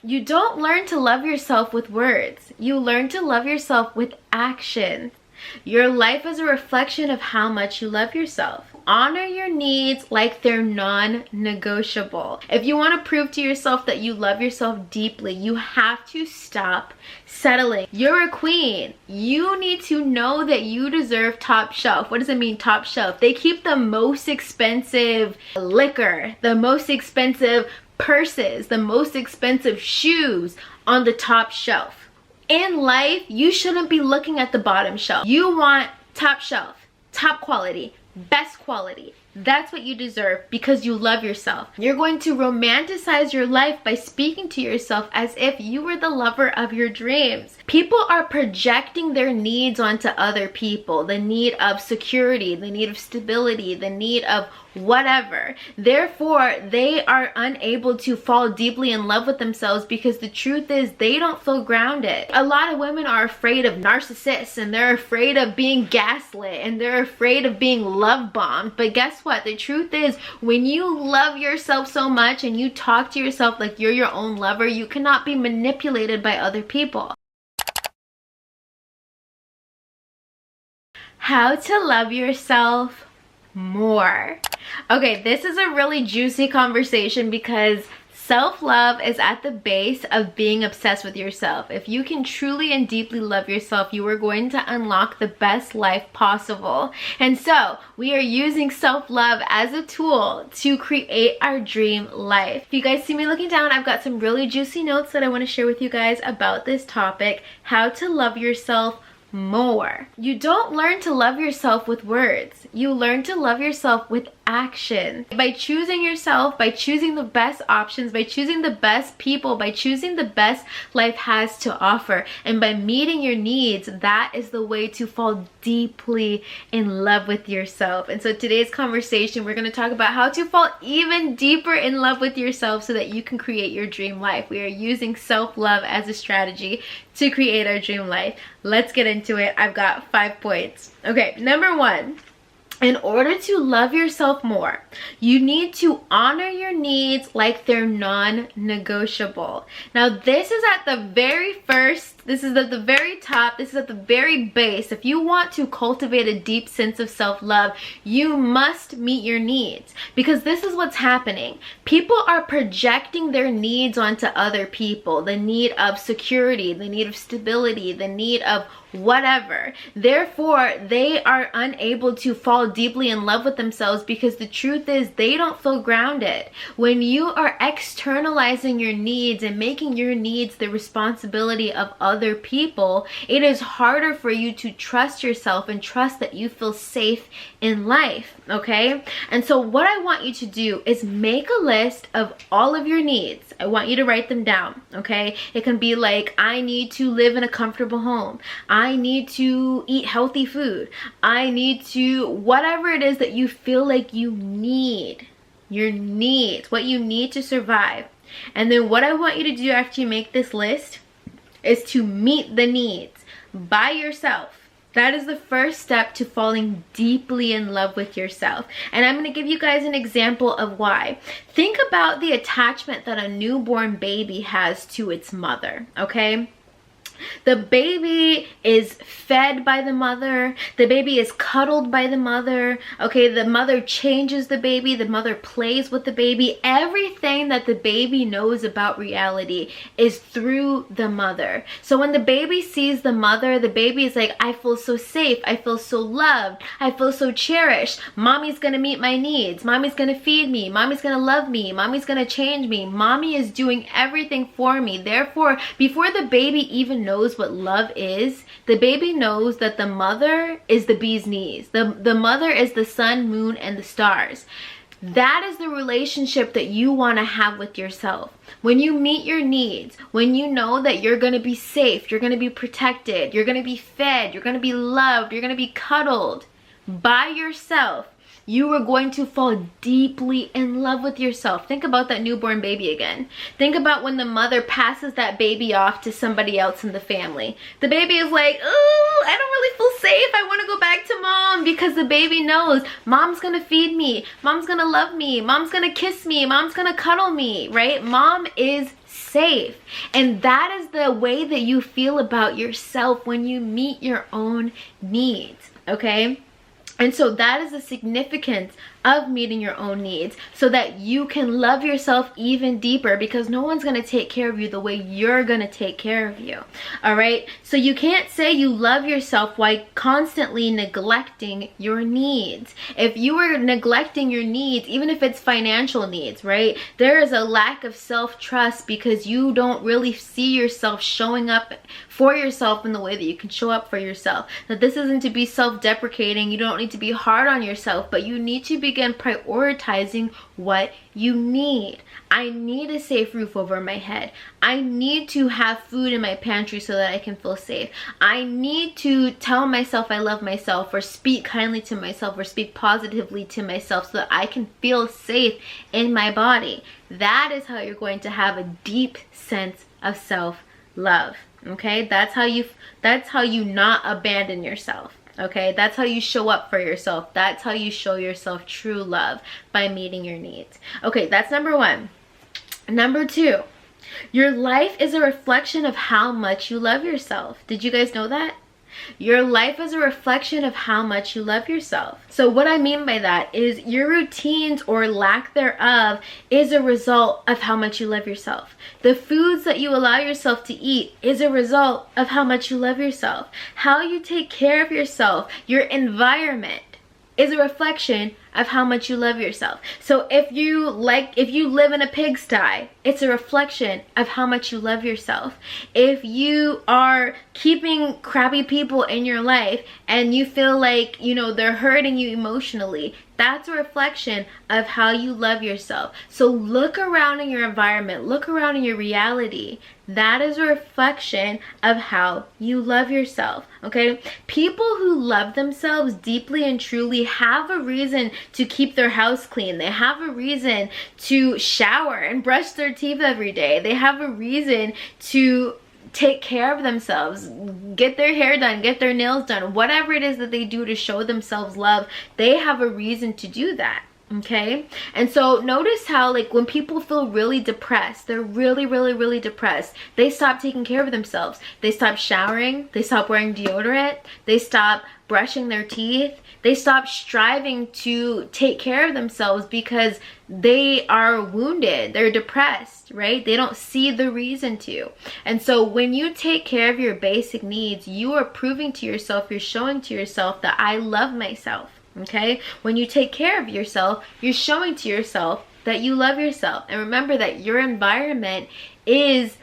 You don't learn to love yourself with words. You learn to love yourself with action. Your life is a reflection of how much you love yourself. Honor your needs like they're non-negotiable. If you want to prove to yourself that you love yourself deeply, you have to stop settling. You're a queen. You need to know that you deserve top shelf. What does it mean, top shelf? They keep the most expensive liquor, the most expensive purses, the most expensive shoes on the top shelf. In life, you shouldn't be looking at the bottom shelf. You want top shelf, top quality, best quality. That's what you deserve because you love yourself. You're going to romanticize your life by speaking to yourself as if you were the lover of your dreams. People are projecting their needs onto other people. The need of security, the need of stability, the need of whatever. Therefore, they are unable to fall deeply in love with themselves because the truth is they don't feel grounded. A lot of women are afraid of narcissists, and they're afraid of being gaslit, and they're afraid of being love bombed. But guess what? The truth is, when you love yourself so much and you talk to yourself like you're your own lover, you cannot be manipulated by other people. How to love yourself more. Okay, this is a really juicy conversation because self-love is at the base of being obsessed with yourself. If you can truly and deeply love yourself, you are going to unlock the best life possible. And so we are using self-love as a tool to create our dream life. If you guys see me looking down, I've got some really juicy notes that I want to share with you guys about this topic, how to love yourself more. You don't learn to love yourself with words. You learn to love yourself with action. By choosing yourself, by choosing the best options, by choosing the best people, by choosing the best life has to offer, and by meeting your needs, that is the way to fall deeply in love with yourself. And so today's conversation, we're going to talk about how to fall even deeper in love with yourself so that you can create your dream life. We are using self-love as a strategy to create our dream life. Let's get into it. I've got 5 points. Okay, number 1. In order to love yourself more, you need to honor your needs like they're non-negotiable. Now, this is at the very first, this is at the very top, this is at the very base. If you want to cultivate a deep sense of self-love, you must meet your needs, because this is what's happening. People are projecting their needs onto other people. The need of security, the need of stability, the need of whatever. Therefore, they are unable to fall deeply in love with themselves because the truth is they don't feel grounded. When you are externalizing your needs and making your needs the responsibility of other people, it is harder for you to trust yourself and trust that you feel safe in life, okay? And so what I want you to do is make a list of all of your needs. I want you to write them down, okay? It can be like, I need to live in a comfortable home. I need to eat healthy food. I need to, whatever it is that you feel like you need, your needs, what you need to survive. And then what I want you to do after you make this list is to meet the needs by yourself. That is the first step to falling deeply in love with yourself. And I'm going to give you guys an example of why. Think about the attachment that a newborn baby has to its mother, okay? The baby is fed by the mother. The baby is cuddled by the mother. Okay, the mother changes the baby. The mother plays with the baby. Everything that the baby knows about reality is through the mother. So when the baby sees the mother, the baby is like, I feel so safe. I feel so loved. I feel so cherished. Mommy's gonna meet my needs. Mommy's gonna feed me. Mommy's gonna love me. Mommy's gonna change me. Mommy is doing everything for me. Therefore, before the baby even knows what love is, the baby knows that the mother is the bee's knees. The mother is the sun, moon, and the stars. That is the relationship that you want to have with yourself. When you meet your needs, when you know that you're going to be safe, you're going to be protected, you're going to be fed, you're going to be loved, you're going to be cuddled by yourself, you are going to fall deeply in love with yourself. Think about that newborn baby again. Think about when the mother passes that baby off to somebody else in the family. The baby is like, oh, I don't really feel safe. I want to go back to mom, because the baby knows mom's going to feed me. Mom's going to love me. Mom's going to kiss me. Mom's going to cuddle me, right? Mom is safe. And that is the way that you feel about yourself when you meet your own needs, okay? And so that is the significance of meeting your own needs, so that you can love yourself even deeper, because no one's going to take care of you the way you're going to take care of you. All right, so you can't say you love yourself while constantly neglecting your needs. If you are neglecting your needs, even if it's financial needs, right, there is a lack of self-trust because you don't really see yourself showing up for yourself in the way that you can show up for yourself. Now, this isn't to be self-deprecating. You don't need to be hard on yourself, but you need to begin prioritizing what you need. I need a safe roof over my head. I need to have food in my pantry so that I can feel safe. I need to tell myself I love myself, or speak kindly to myself, or speak positively to myself so that I can feel safe in my body. That is how you're going to have a deep sense of self-love. Okay, that's how you not abandon yourself. Okay, that's how you show up for yourself. That's how you show yourself true love, by meeting your needs. Okay, that's number one. Number two, your life is a reflection of how much you love yourself. Did you guys know that? Your life is a reflection of how much you love yourself. So what I mean by that is your routines, or lack thereof, is a result of how much you love yourself. The foods that you allow yourself to eat is a result of how much you love yourself. How you take care of yourself, your environment, is a reflection of how much you love yourself. So if you live in a pigsty, it's a reflection of how much you love yourself. If you are keeping crappy people in your life and you feel like, they're hurting you emotionally, that's a reflection of how you love yourself. So look around in your environment, look around in your reality. That is a reflection of how you love yourself, okay? People who love themselves deeply and truly have a reason to keep their house clean. They have a reason to shower and brush their teeth every day. They have a reason to take care of themselves, get their hair done, get their nails done, whatever it is that they do to show themselves love. They have a reason to do that. Okay, and so notice how, like, when people feel really depressed, they're really depressed, they stop taking care of themselves. They stop showering, they stop wearing deodorant, they stop brushing their teeth, they stop striving to take care of themselves because they are wounded, they're depressed, right? They don't see the reason to. And so when you take care of your basic needs, you are proving to yourself, you're showing to yourself that I love myself. Okay, when you take care of yourself, you're showing to yourself that you love yourself. And remember that your environment is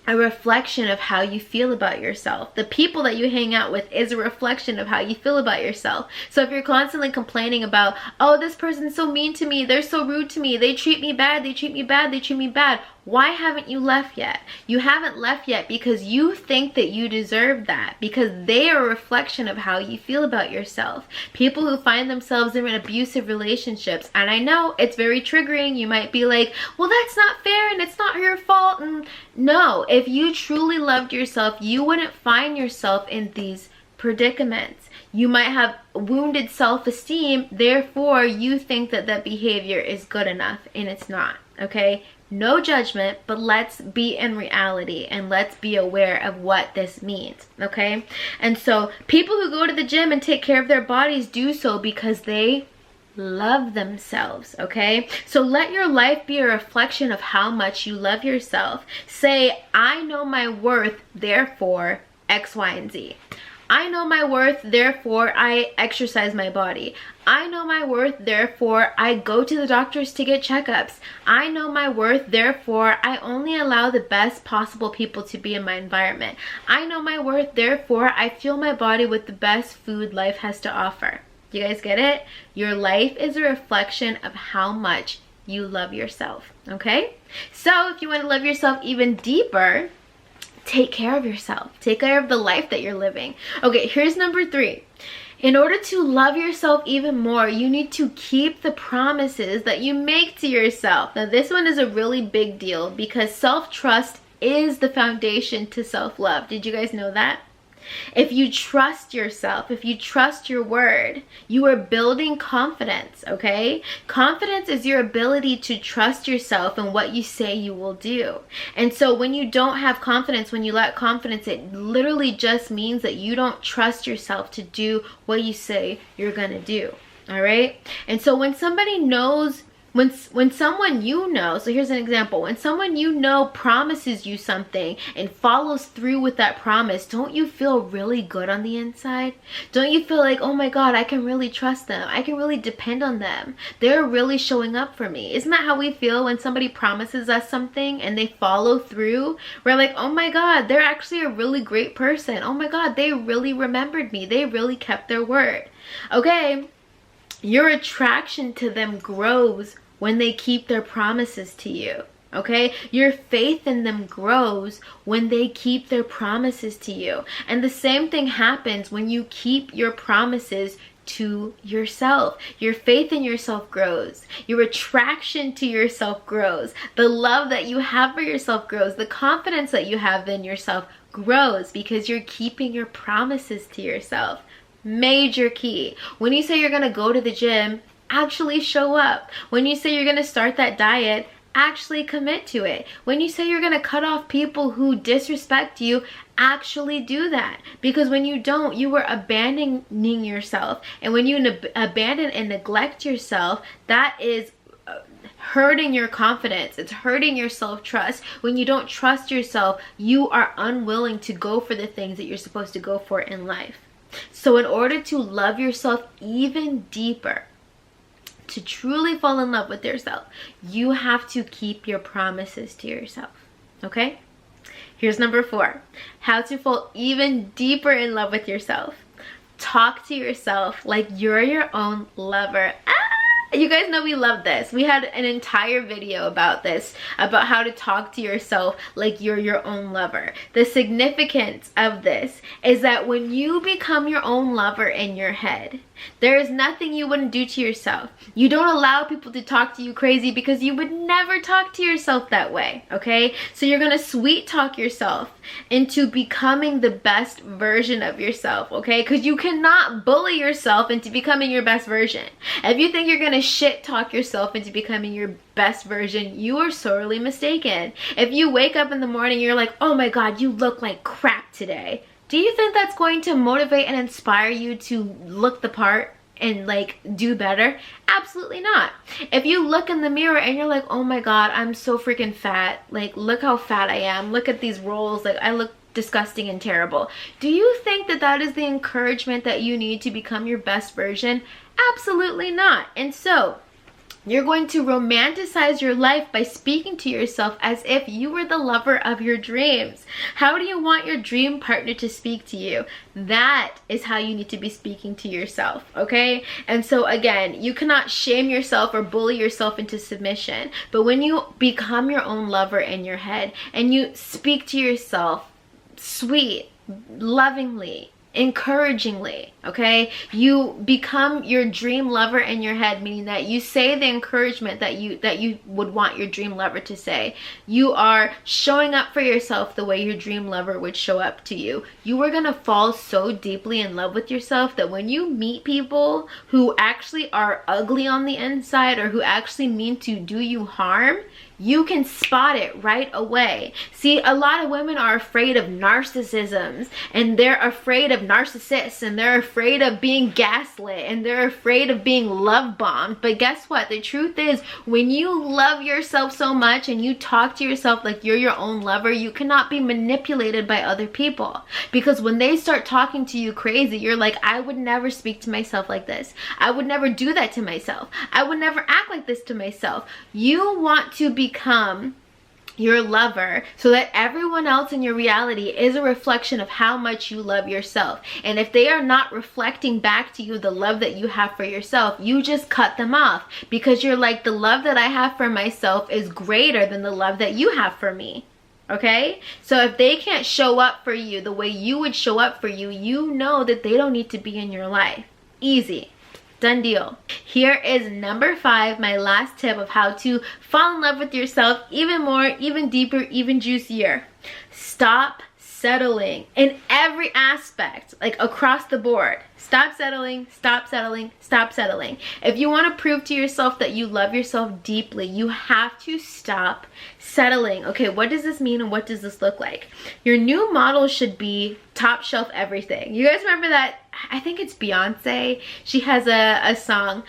a reflection of how you feel about yourself. The people that you hang out with is a reflection of how you feel about yourself. So if you're constantly complaining about, oh, this person's so mean to me, they're so rude to me, they treat me bad, they treat me bad, they treat me bad, why haven't you left yet? You haven't left yet because you think that you deserve that, because they are a reflection of how you feel about yourself. People who find themselves in abusive relationships, and I know it's very triggering, you might be like, well, that's not fair and it's not your fault. And no, if you truly loved yourself, you wouldn't find yourself in these predicaments. You might have wounded self-esteem, therefore you think that that behavior is good enough, and it's not. Okay, no judgment, but let's be in reality and let's be aware of what this means. Okay, and so people who go to the gym and take care of their bodies do so because they love themselves. Okay, so let your life be a reflection of how much you love yourself. Say, I know my worth, therefore X, Y, and Z. I know my worth, therefore I exercise my body. I know my worth, therefore I go to the doctors to get checkups. I know my worth, therefore I only allow the best possible people to be in my environment. I know my worth, therefore I fuel my body with the best food life has to offer. You guys get it? Your life is a reflection of how much you love yourself. Okay? So if you want to love yourself even deeper, take care of yourself. Take care of the life that you're living. Okay, here's number 3. In order to love yourself even more, you need to keep the promises that you make to yourself. Now, this one is a really big deal because self-trust is the foundation to self-love. Did you guys know that? If you trust yourself, if you trust your word, you are building confidence, okay? Confidence is your ability to trust yourself and what you say you will do. And so when you don't have confidence, when you lack confidence, it literally just means that you don't trust yourself to do what you say you're gonna do, all right? And so when somebody knows, when someone you know, so here's an example, when someone you know promises you something and follows through with that promise, don't you feel really good on the inside? Don't you feel like, oh my God, I can really trust them. I can really depend on them. They're really showing up for me. Isn't that how we feel when somebody promises us something and they follow through? We're like, oh my God, they're actually a really great person. Oh my God, they really remembered me. They really kept their word. Okay, your attraction to them grows when they keep their promises to you, okay? Your faith in them grows when they keep their promises to you. And the same thing happens when you keep your promises to yourself. Your faith in yourself grows. Your attraction to yourself grows. The love that you have for yourself grows. The confidence that you have in yourself grows because you're keeping your promises to yourself. Major key. When you say you're gonna go to the gym, actually show up. When you say you're going to start that diet, actually commit to it. When you say you're going to cut off people who disrespect you, actually do that. Because when you don't, you are abandoning yourself. And when you abandon and neglect yourself, that is hurting your confidence. It's hurting your self-trust. When you don't trust yourself, you are unwilling to go for the things that you're supposed to go for in life. So in order to love yourself even deeper, to truly fall in love with yourself, you have to keep your promises to yourself, okay? Here's number 4, how to fall even deeper in love with yourself. Talk to yourself like you're your own lover. You guys know we love this. We had an entire video about this, about how to talk to yourself like you're your own lover. The significance of this is that when you become your own lover in your head, there is nothing you wouldn't do to yourself. You don't allow people to talk to you crazy because you would never talk to yourself that way, okay? So you're gonna sweet talk yourself into becoming the best version of yourself, okay? Because you cannot bully yourself into becoming your best version. If you think you're gonna shit talk yourself into becoming your best version, you are sorely mistaken. If you wake up in the morning, you're like, oh my God, you look like crap today. Do you think that's going to motivate and inspire you to look the part and like do better? Absolutely not. If you look in the mirror and you're like, oh my God, I'm so freaking fat. Like, look how fat I am. Look at these rolls. Like, I look disgusting and terrible. Do you think that that is the encouragement that you need to become your best version? Absolutely not. And so you're going to romanticize your life by speaking to yourself as if you were the lover of your dreams. How do you want your dream partner to speak to you? That is how you need to be speaking to yourself, okay? And so again, you cannot shame yourself or bully yourself into submission. But when you become your own lover in your head and you speak to yourself sweet, lovingly, encouragingly, okay, you become your dream lover in your head, meaning that you say the encouragement that you would want your dream lover to say. You are showing up for yourself the way your dream lover would show up to you. You are gonna fall so deeply in love with yourself that when you meet people who actually are ugly on the inside or who actually mean to do you harm, you can spot it right away. See, a lot of women are afraid of narcissisms, and they're afraid of narcissists, and they're afraid of being gaslit, and they're afraid of being love bombed. But guess what? The truth is, when you love yourself so much and you talk to yourself like you're your own lover, you cannot be manipulated by other people. Because when they start talking to you crazy, you're like, I would never speak to myself like this. I would never do that to myself. I would never act like this to myself. You want to become your lover so that everyone else in your reality is a reflection of how much you love yourself. And if they are not reflecting back to you the love that you have for yourself, you just cut them off, because you're like, the love that I have for myself is greater than the love that you have for me. Okay? So if they can't show up for you the way you would show up for you, you know that they don't need to be in your life. Easy. Done deal. Here is number 5, my last tip of how to fall in love with yourself even more, even deeper, even juicier. Stop settling in every aspect, like across the board. Stop settling, stop settling, stop settling. If you want to prove to yourself that you love yourself deeply, you have to stop settling. Okay, what does this mean and what does this look like? Your new model should be top shelf everything. You guys remember that? I think it's Beyonce. She has a song,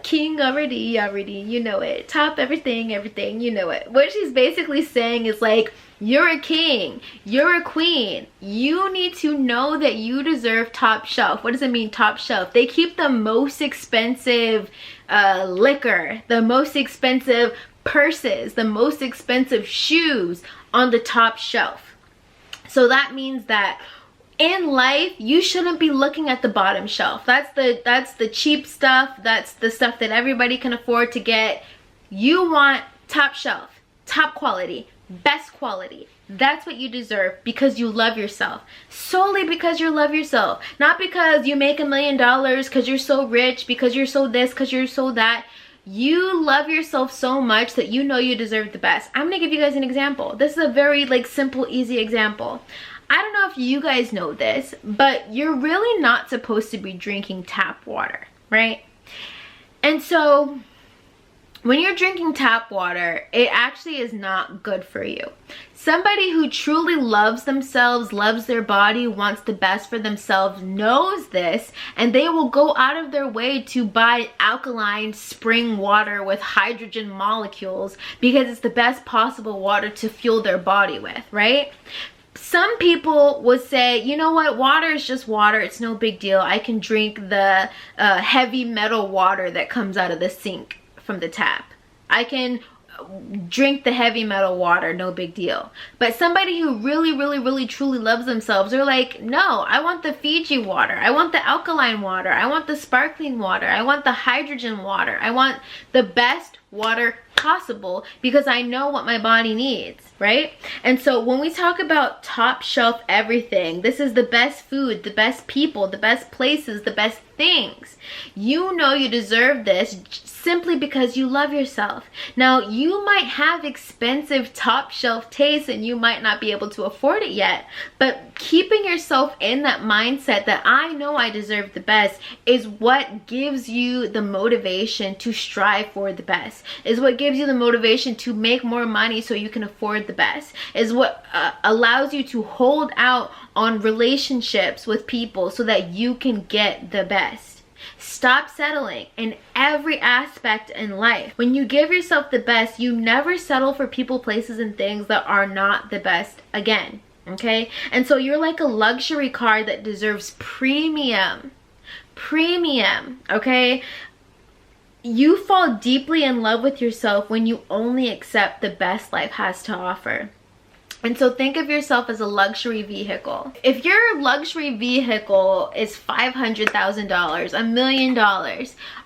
King already, you know it. Top everything, everything, you know it. What she's basically saying is like, you're a king, you're a queen. You need to know that you deserve top shelf. What does it mean, top shelf? They keep the most expensive liquor, the most expensive purses, the most expensive shoes on the top shelf. So that means that in life, you shouldn't be looking at the bottom shelf. That's the cheap stuff. That's the stuff that everybody can afford to get. You want top shelf, top quality, best quality. That's what you deserve because you love yourself. Solely because you love yourself. Not because you make $1 million, because you're so rich, because you're so this, because you're so that. You love yourself so much that you know you deserve the best. I'm gonna give you guys an example. This is a very like simple, easy example. I don't know if you guys know this, but you're really not supposed to be drinking tap water, right? And so when you're drinking tap water, it actually is not good for you. Somebody who truly loves themselves, loves their body, wants the best for themselves, knows this, and they will go out of their way to buy alkaline spring water with hydrogen molecules because it's the best possible water to fuel their body with, right? Some people would say, you know what, water is just water, it's no big deal. I can drink the heavy metal water that comes out of the sink from the tap. I can drink the heavy metal water, no big deal. But somebody who really truly loves themselves, they're like, no, I want the Fiji water, I want the alkaline water, I want the sparkling water, I want the hydrogen water, I want the best water possible because I know what my body needs, right? And so when we talk about top shelf everything, this is the best food, the best people, the best places, the best things. You know you deserve this simply because you love yourself. Now, you might have expensive top shelf tastes and you might not be able to afford it yet, but keeping yourself in that mindset that I know I deserve the best is what gives you the motivation to strive for the best, is what gives you the motivation to make more money so you can afford the best, is what allows you to hold out on relationships with people so that you can get the best. Stop settling in every aspect in life. When you give yourself the best, you never settle for people, places, and things that are not the best again, okay? And so you're like a luxury car that deserves premium, okay? You fall deeply in love with yourself when you only accept the best life has to offer. And so think of yourself as a luxury vehicle. If your luxury vehicle is $500,000, $1 million,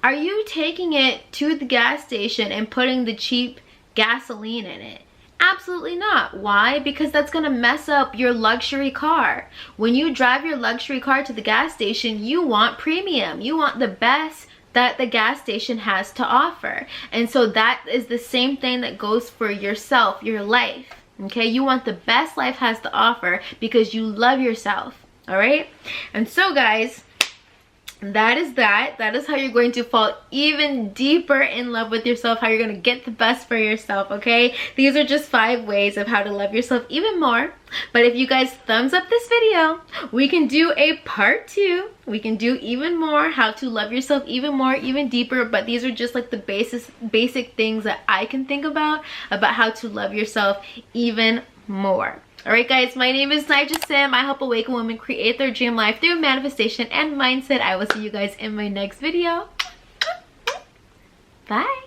are you taking it to the gas station and putting the cheap gasoline in it? Absolutely not. Why? Because that's gonna mess up your luxury car. When you drive your luxury car to the gas station, you want premium. You want the best that the gas station has to offer. And so that is the same thing that goes for yourself, your life. Okay, you want the best life has to offer because you love yourself. All right, and so guys, that is how you're going to fall even deeper in love with yourself, how you're going to get the best for yourself. Okay, these are just 5 ways of how to love yourself even more. But if you guys thumbs up this video, we can do a part 2. We can do even more, how to love yourself even more, even deeper. But these are just like the basic things that I can think about how to love yourself even more. Alright guys, my name is Nija Sym. I help awaken women create their dream life through manifestation and mindset. I will see you guys in my next video. Bye.